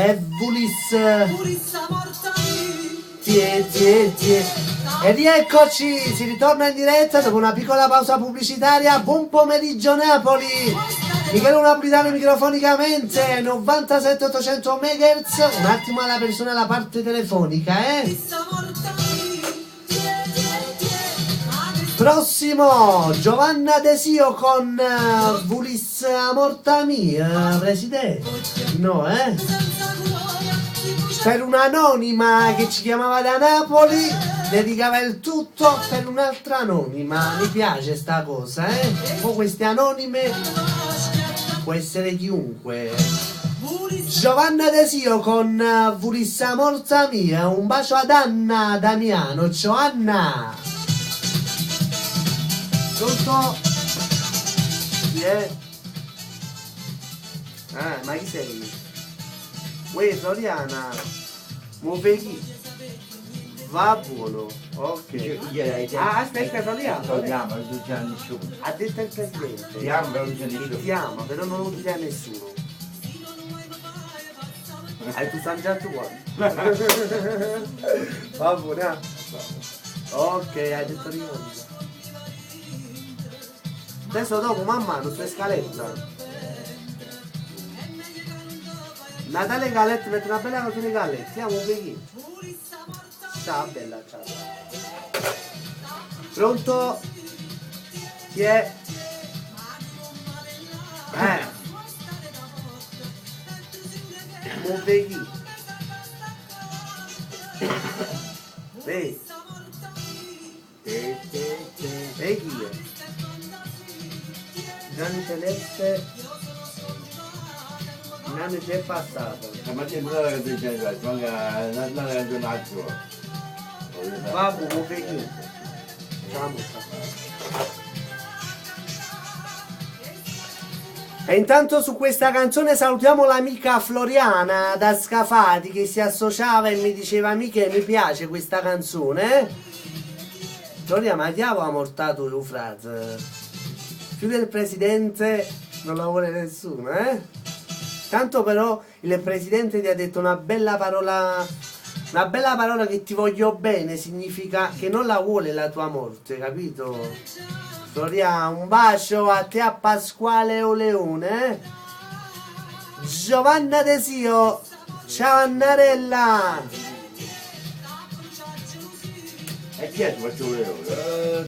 e Vulis. Tie. E rieccoci, si ritorna in diretta dopo una piccola pausa pubblicitaria. Buon pomeriggio Napoli. Michele Napolitano microfonicamente 97 800 MHz. Un attimo alla persona alla parte telefonica, Prossimo Giovanna Desio con Vulis morta mia, presidente. No, Per un'anonima che ci chiamava da Napoli, dedicava il tutto per un'altra anonima. Mi piace sta cosa, Poi queste anonime può essere chiunque. Giovanna Desio con Vulis morta mia. Un bacio ad Anna Damiano. Ciao Anna. Pronto? Chi è? Ma chi sei? Uè, Floriana. Muove chi? Va buono. Ok. Aspetta, Floriana. Floriana, non dice a nessuno. Ha detto il presidente. Ti ama, però non dice a Che nessuno. ti ama, però non lo dice a nessuno. Hai tu già tu Va buona. Ok, hai detto di no. Adesso dopo mamma non sua scaletta. Natale Galette, mette una bella canzone Galette, siamo qui. Ciao bella, ciao. Pronto? Chi è? Muove chi? Ehi. Ehi chi è? Gianni Celeste. Nano c'è passato. La mattina non era che dice, manca la canzone altro. Vabbè, muove chi? Ciao. E intanto su questa canzone salutiamo l'amica Floriana da Scafati che si associava e mi diceva amiche mi piace questa canzone. Floriana, ma chi aveva mortato il frate? Più del presidente non la vuole nessuno, Tanto però il presidente ti ha detto una bella parola che ti voglio bene, significa che non la vuole la tua morte, capito? Floriana, un bacio a te, a Pasquale Oleone, Giovanna Desio, ciao Annarella. E chi è che faccio io?